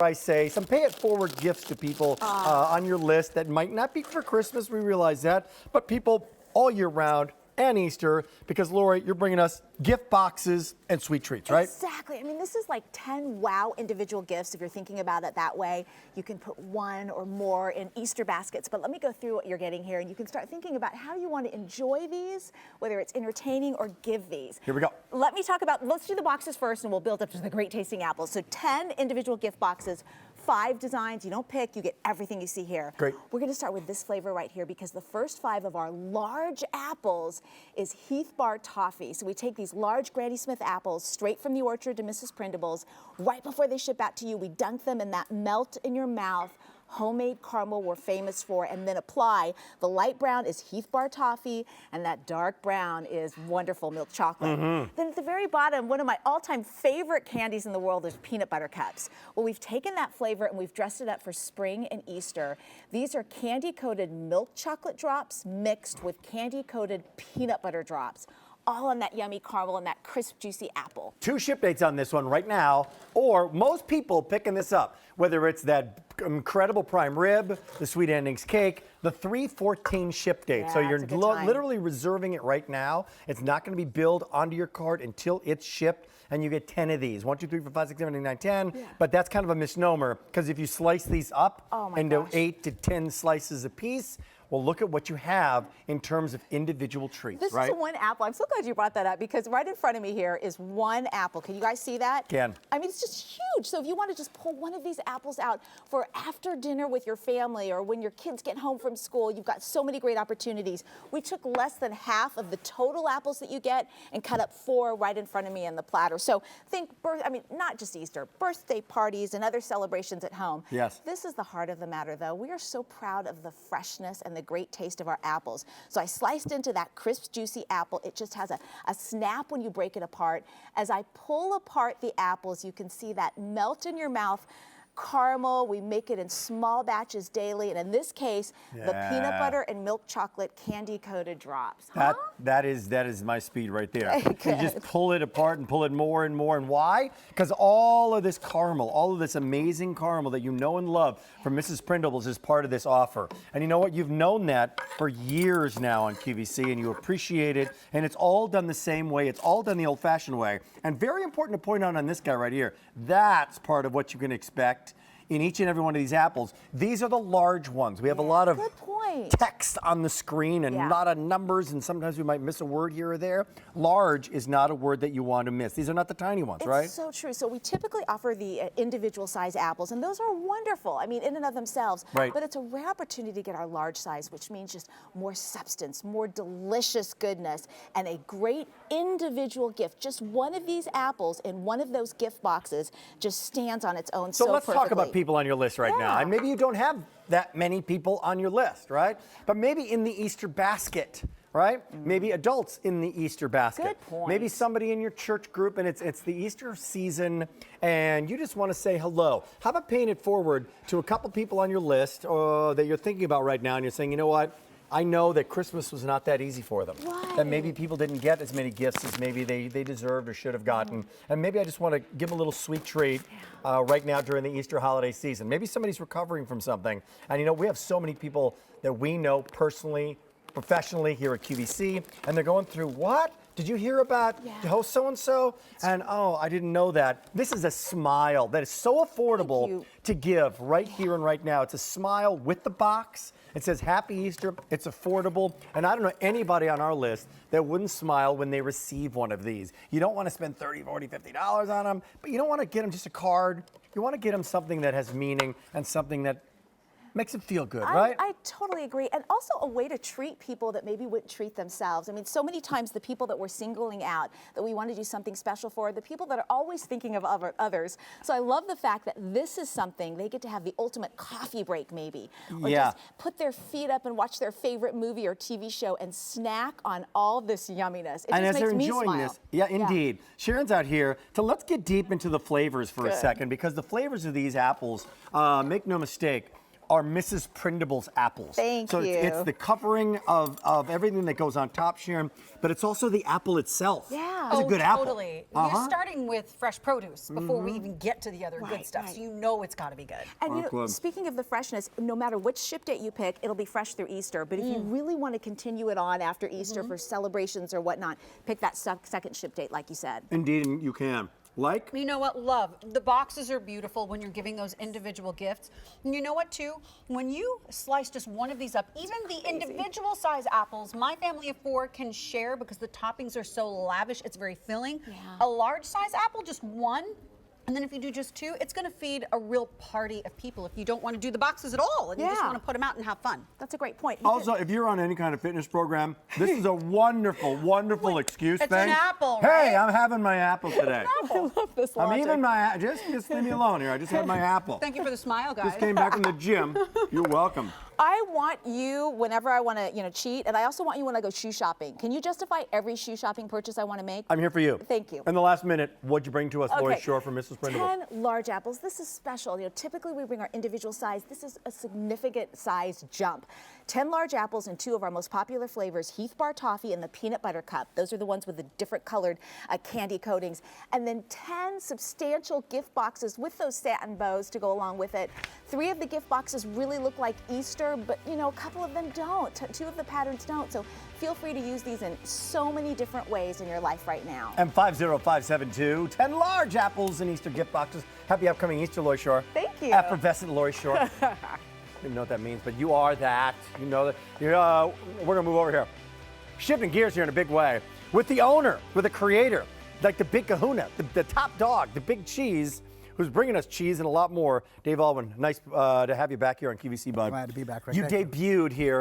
I say some pay it forward gifts to people on your list that might not be for Christmas, we realize that, but people all year round and Easter, because Lori, you're bringing us gift boxes and sweet treats, right? Exactly. I mean, this is like 10 wow individual gifts if you're thinking about it that way. You can put one or more in Easter baskets, but let me go through what you're getting here and you can start thinking about how you want to enjoy these, whether it's entertaining or give these. Here we go. Let's do the boxes first and we'll build up to the great tasting apples. So 10 individual gift boxes, 5 designs. You don't pick, you get everything you see here. Great. We're going to start with this flavor right here because the first 5 of our large apples is Heath Bar Toffee. So we take these large Granny Smith apples straight from the orchard to Mrs. Prindables. Right before they ship out to you, we dunk them in that melt in your mouth homemade caramel we're famous for, and then apply. The light brown is Heath Bar Toffee, and that dark brown is wonderful milk chocolate. Then at the very bottom, one of my all-time favorite candies in the world is peanut butter cups. Well, we've taken that flavor and we've dressed it up for spring and Easter. These are candy-coated milk chocolate drops mixed with candy-coated peanut butter drops, all on that yummy caramel and that crisp, juicy apple. 2 ship dates on this one right now, or most people picking this up, whether it's that incredible prime rib, the sweet endings cake, the 3/14 ship date. Yeah, so you're it's a good time. literally reserving it right now. It's not going to be billed onto your cart until it's shipped, and you get 10 of these. 1, 2, 3, 4, 5, 6, 7, 8, 9, 10. Yeah. But that's kind of a misnomer, because if you slice these up into gosh. 8 to 10 slices a piece, well, look at what you have in terms of individual treats, This right? is one apple. I'm so glad you brought that up because right in front of me here is one apple. Can you guys see that? Can. I mean, it's just huge. So if you want to just pull one of these apples out for after dinner with your family or when your kids get home from school, you've got so many great opportunities. We took less than half of the total apples that you get and cut up 4 right in front of me in the platter. So think, not just Easter, birthday parties and other celebrations at home. Yes. This is the heart of the matter, though. We are so proud of the freshness and the great taste of our apples. So I sliced into that crisp, juicy apple. It just has a snap when you break it apart. As I pull apart the apples, you can see that melt in your mouth caramel. We make it in small batches daily, and in this case, the peanut butter and milk chocolate candy-coated drops. That is my speed right there. You Good. just pull it apart and pull it more and more. And why? Because all of this caramel, all of this amazing caramel that you know and love from Mrs. Prindables is part of this offer. And you know what? You've known that for years now on QVC, and you appreciate it. And it's all done the same way. It's all done the old-fashioned way. And very important to point out on this guy right here, that's part of what you can expect in each and every one of these apples. These are the large ones. We have a lot of text on the screen and a lot of numbers, and sometimes we might miss a word here or there. Large is not a word that you want to miss. These are not the tiny ones, right? It's so true. So we typically offer the individual size apples, and those are wonderful. I mean, in and of themselves. Right. But it's a rare opportunity to get our large size, which means just more substance, more delicious goodness, and a great individual gift. Just one of these apples in one of those gift boxes just stands on its own so let's perfectly. talk about people on your list right now. And maybe you don't have that many people on your list, right? But maybe in the Easter basket, right? Maybe adults in the Easter basket. Good point. Maybe somebody in your church group, and it's the Easter season, and you just want to say hello. How about paying it forward to a couple people on your list that you're thinking about right now, and you're saying, you know what? I know that Christmas was not that easy for them. Right. That maybe people didn't get as many gifts as maybe they deserved or should have gotten. And maybe I just want to give them a little sweet treat right now during the Easter holiday season. Maybe somebody's recovering from something. And you know, we have so many people that we know personally, professionally here at QVC, and they're going through, what? Did you hear about host so-and-so? And oh, I didn't know that. This is a smile that is so affordable to give right here and right now. It's a smile with the box. It says Happy Easter. It's affordable. And I don't know anybody on our list that wouldn't smile when they receive one of these. You don't want to spend $30, $40, $50 on them, but you don't want to get them just a card. You want to get them something that has meaning and something that makes them feel good, right? I totally agree. And also a way to treat people that maybe wouldn't treat themselves. I mean, so many times the people that we're singling out, that we want to do something special for, are the people that are always thinking of others. So I love the fact that this is something they get to have the ultimate coffee break maybe. Or just put their feet up and watch their favorite movie or TV show and snack on all this yumminess. It and just as they're makes me enjoying smile. this, indeed. Sharon's out here. So let's get deep into the flavors for a second, because the flavors of these apples, make no mistake, are Mrs. Prindables apples. Thank so you. It's the covering of everything that goes on top, Sharon, but it's also the apple itself. Yeah. It's a good apple. Totally. You're starting with fresh produce before we even get to the other good stuff, right. so you know it's got to be good. And you know, speaking of the freshness, no matter which ship date you pick, it'll be fresh through Easter. But if you really want to continue it on after Easter for celebrations or whatnot, pick that second ship date, like you said. Indeed, and you can. Like? You know what? Love. The boxes are beautiful when you're giving those individual gifts. And you know what, too? When you slice just one of these up, even the individual size apples, my family of 4 can share because the toppings are so lavish. It's very filling. Yeah. A large size apple, just one. And then if you do just 2, it's going to feed a real party of people if you don't want to do the boxes at all and you just want to put them out and have fun. That's a great point. Also, if you're on any kind of fitness program, this is a wonderful, wonderful excuse. It's an apple, Hey, right? I'm having my apple today. I love this I'm logic. even my just leave me alone here. I just had my apple. Thank you for the smile, guys. Just came back from the gym. You're welcome. I want you whenever I want to, cheat, and I also want you when I go shoe shopping. Can you justify every shoe shopping purchase I want to make? I'm here for you. Thank you. In the last minute, what'd you bring to us, Lori Okay. Shore from Mrs. Prindables? 10 large apples. This is special. Typically we bring our individual size. This is a significant size jump. 10 large apples and 2 of our most popular flavors, Heath Bar Toffee and the Peanut Butter Cup. Those are the ones with the different colored candy coatings. And then 10 substantial gift boxes with those satin bows to go along with it. 3 of the gift boxes really look like Easter, but a couple of them don't. 2 of the patterns don't. So feel free to use these in so many different ways in your life right now. And 50572, 10 large apples and Easter gift boxes. Happy upcoming Easter, Lori Shore. Thank you. Effervescent Lori Shore. I don't even know what that means, but you are that. You know that. We're going to move over here. Shifting gears here in a big way. With the owner, with the creator, like the big kahuna, the top dog, the big cheese, who's bringing us cheese and a lot more. Dave Alwyn, nice to have you back here on QVC, bud. Glad to be back, Rick. You Thank you. debuted here.